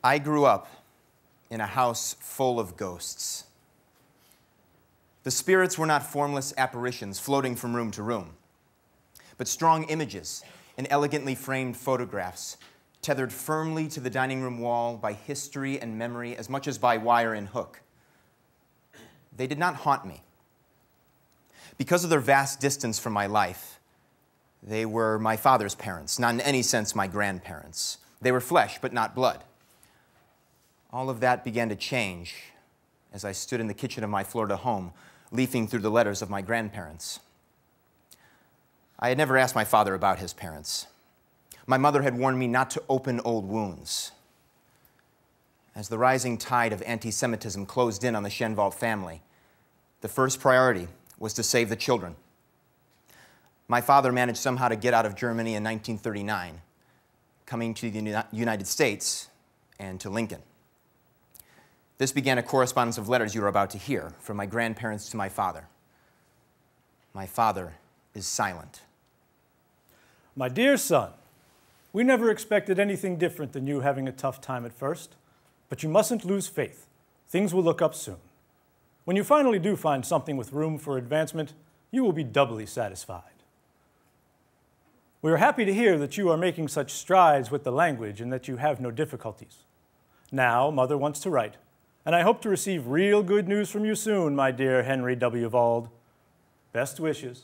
I grew up in a house full of ghosts. The spirits were not formless apparitions floating from room to room, but strong images and elegantly framed photographs tethered firmly to the dining room wall by history and memory as much as by wire and hook. They did not haunt me. Because of their vast distance from my life, they were my father's parents, not in any sense my grandparents. They were flesh, but not blood. All of that began to change as I stood in the kitchen of my Florida home, leafing through the letters of my grandparents. I had never asked my father about his parents. My mother had warned me not to open old wounds. As the rising tide of anti-Semitism closed in on the Schonwald family, the first priority was to save the children. My father managed somehow to get out of Germany in 1939, coming to the United States and to Lincoln. This began a correspondence of letters you are about to hear, from my grandparents to my father. My father is silent. My dear son, we never expected anything different than you having a tough time at first, but you mustn't lose faith. Things will look up soon. When you finally do find something with room for advancement, you will be doubly satisfied. We are happy to hear that you are making such strides with the language and that you have no difficulties. Now, Mother wants to write, and I hope to receive real good news from you soon, my dear Henry W. Wald. Best wishes.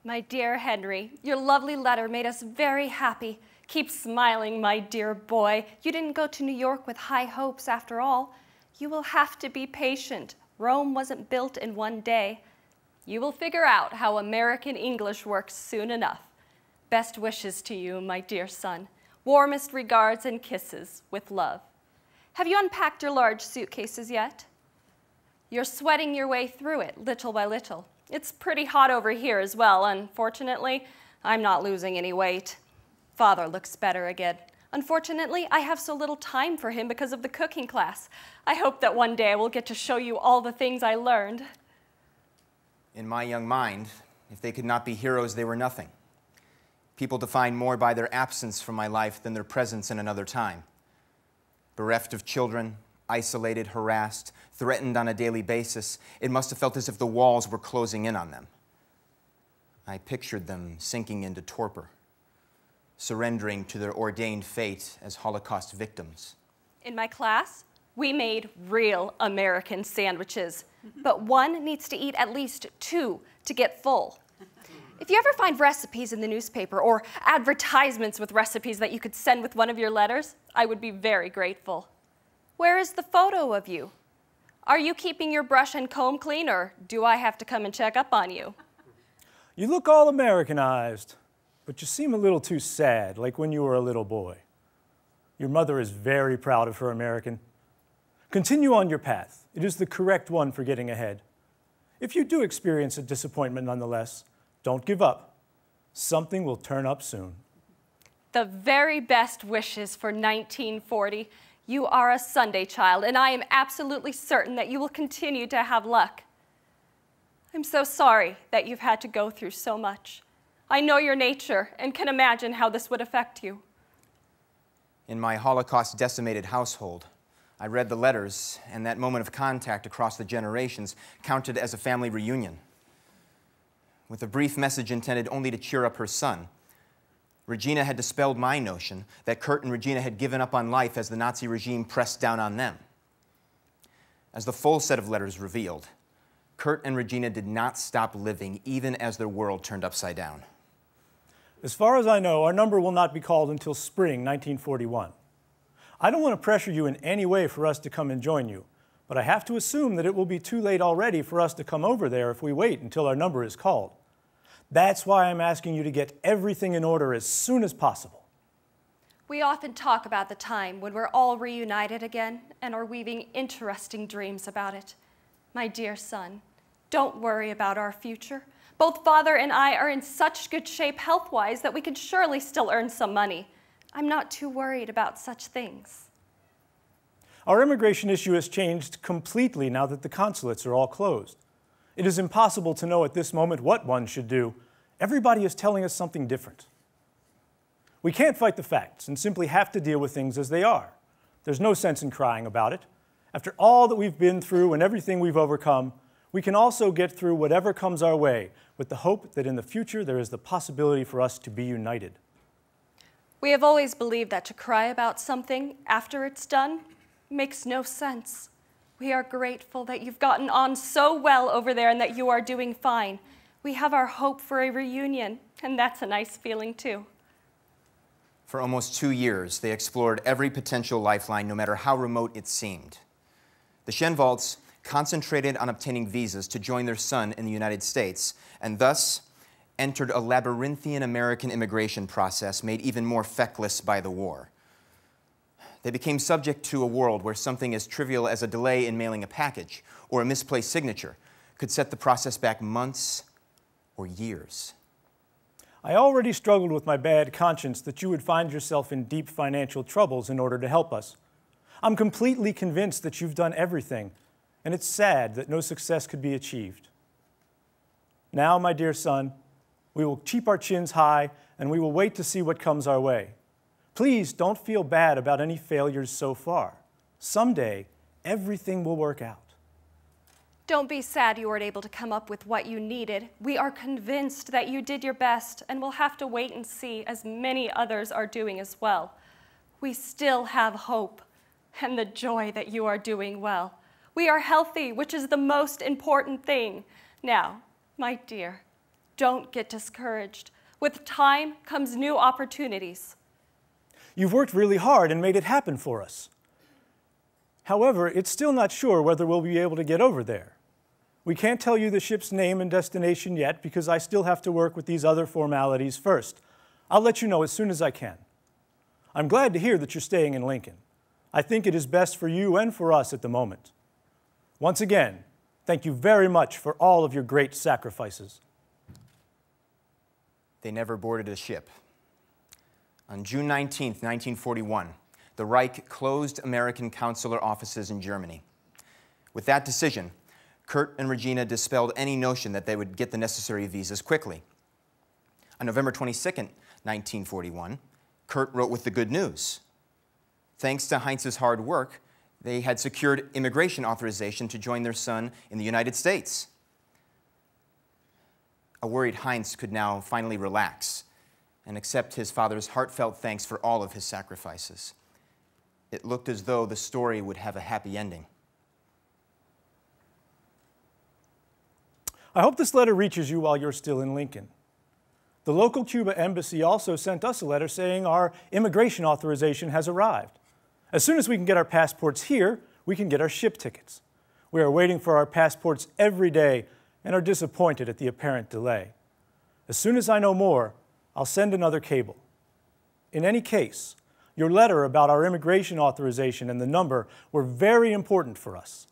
My dear Henry, your lovely letter made us very happy. Keep smiling, my dear boy. You didn't go to New York with high hopes after all. You will have to be patient. Rome wasn't built in one day. You will figure out how American English works soon enough. Best wishes to you, my dear son. Warmest regards and kisses, with love. Have you unpacked your large suitcases yet? You're sweating your way through it, little by little. It's pretty hot over here as well. Unfortunately, I'm not losing any weight. Father looks better again. Unfortunately, I have so little time for him because of the cooking class. I hope that one day I will get to show you all the things I learned. In my young mind, if they could not be heroes, they were nothing. People defined more by their absence from my life than their presence in another time. Bereft of children, isolated, harassed, threatened on a daily basis, it must have felt as if the walls were closing in on them. I pictured them sinking into torpor, surrendering to their ordained fate as Holocaust victims. In my class, we made real American sandwiches, but one needs to eat at least 2 to get full. If you ever find recipes in the newspaper or advertisements with recipes that you could send with one of your letters, I would be very grateful. Where is the photo of you? Are you keeping your brush and comb clean, or do I have to come and check up on you? You look all Americanized, but you seem a little too sad, like when you were a little boy. Your mother is very proud of her American. Continue on your path. It is the correct one for getting ahead. If you do experience a disappointment nonetheless, don't give up. Something will turn up soon. The very best wishes for 1940. You are a Sunday child, and I am absolutely certain that you will continue to have luck. I'm so sorry that you've had to go through so much. I know your nature and can imagine how this would affect you. In my Holocaust-decimated household, I read the letters, and that moment of contact across the generations counted as a family reunion. With a brief message intended only to cheer up her son, Regina had dispelled my notion that Curt and Regina had given up on life as the Nazi regime pressed down on them. As the full set of letters revealed, Curt and Regina did not stop living even as their world turned upside down. As far as I know, our number will not be called until spring 1941. I don't want to pressure you in any way for us to come and join you, but I have to assume that it will be too late already for us to come over there if we wait until our number is called. That's why I'm asking you to get everything in order as soon as possible. We often talk about the time when we're all reunited again and are weaving interesting dreams about it. My dear son, don't worry about our future. Both Father and I are in such good shape health-wise that we can surely still earn some money. I'm not too worried about such things. Our immigration issue has changed completely now that the consulates are all closed. It is impossible to know at this moment what one should do. Everybody is telling us something different. We can't fight the facts and simply have to deal with things as they are. There's no sense in crying about it. After all that we've been through and everything we've overcome, we can also get through whatever comes our way with the hope that in the future there is the possibility for us to be united. We have always believed that to cry about something after it's done makes no sense. We are grateful that you've gotten on so well over there and that you are doing fine. We have our hope for a reunion, and that's a nice feeling too. For almost 2 years, they explored every potential lifeline, no matter how remote it seemed. The Schonwalds concentrated on obtaining visas to join their son in the United States, and thus entered a labyrinthian American immigration process made even more feckless by the war. They became subject to a world where something as trivial as a delay in mailing a package or a misplaced signature could set the process back months or years. I already struggled with my bad conscience that you would find yourself in deep financial troubles in order to help us. I'm completely convinced that you've done everything, and it's sad that no success could be achieved. Now, my dear son, we will keep our chins high, and we will wait to see what comes our way. Please don't feel bad about any failures so far. Someday, everything will work out. Don't be sad you weren't able to come up with what you needed. We are convinced that you did your best, and we'll have to wait and see, as many others are doing as well. We still have hope and the joy that you are doing well. We are healthy, which is the most important thing. Now, my dear, don't get discouraged. With time comes new opportunities. You've worked really hard and made it happen for us. However, it's still not sure whether we'll be able to get over there. We can't tell you the ship's name and destination yet because I still have to work with these other formalities first. I'll let you know as soon as I can. I'm glad to hear that you're staying in Lincoln. I think it is best for you and for us at the moment. Once again, thank you very much for all of your great sacrifices. They never boarded a ship. On June 19, 1941, the Reich closed American consular offices in Germany. With that decision, Curt and Regina dispelled any notion that they would get the necessary visas quickly. On November 22, 1941, Curt wrote with the good news. Thanks to Heinz's hard work, they had secured immigration authorization to join their son in the United States. A worried Heinz could now finally relax and accept his father's heartfelt thanks for all of his sacrifices. It looked as though the story would have a happy ending. I hope this letter reaches you while you're still in Lincoln. The local Cuba embassy also sent us a letter saying our immigration authorization has arrived. As soon as we can get our passports here, we can get our ship tickets. We are waiting for our passports every day and are disappointed at the apparent delay. As soon as I know more, I'll send another cable. In any case, your letter about our immigration authorization and the number were very important for us.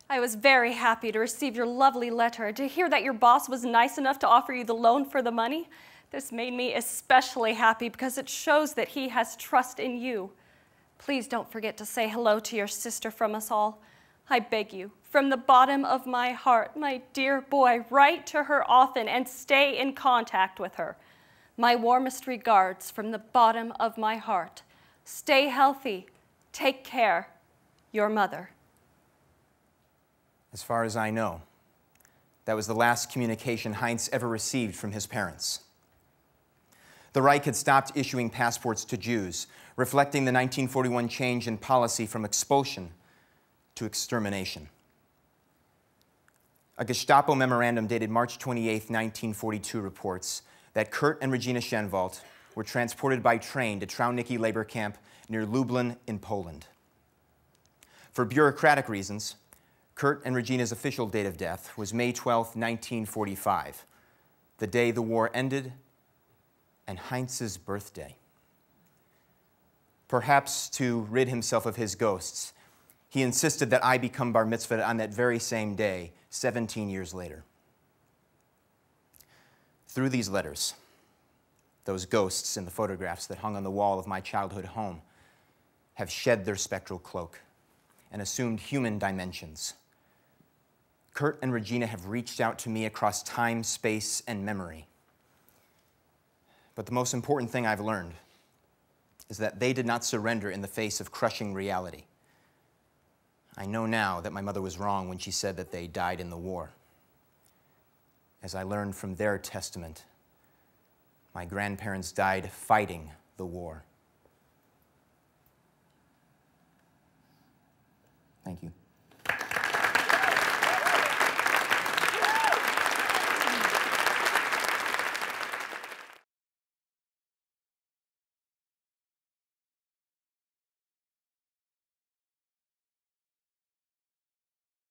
I was very happy to receive your lovely letter, to hear that your boss was nice enough to offer you the loan for the money. This made me especially happy because it shows that he has trust in you. Please don't forget to say hello to your sister from us all. I beg you, from the bottom of my heart, my dear boy, write to her often and stay in contact with her. My warmest regards from the bottom of my heart. Stay healthy. Take care. Your mother. As far as I know, that was the last communication Heinz ever received from his parents. The Reich had stopped issuing passports to Jews, reflecting the 1941 change in policy from expulsion to extermination. A Gestapo memorandum dated March 28, 1942 reports that Curt and Regina Schönwald were transported by train to Trauniki labor camp near Lublin in Poland. For bureaucratic reasons, Curt and Regina's official date of death was May 12, 1945, the day the war ended and Heinz's birthday. Perhaps to rid himself of his ghosts, he insisted that I become bar mitzvah on that very same day, 17 years later. Through these letters, those ghosts in the photographs that hung on the wall of my childhood home have shed their spectral cloak and assumed human dimensions. Curt and Regina have reached out to me across time, space, and memory. But the most important thing I've learned is that they did not surrender in the face of crushing reality. I know now that my mother was wrong when she said that they died in the war. As I learned from their testament, my grandparents died fighting the war. Thank you.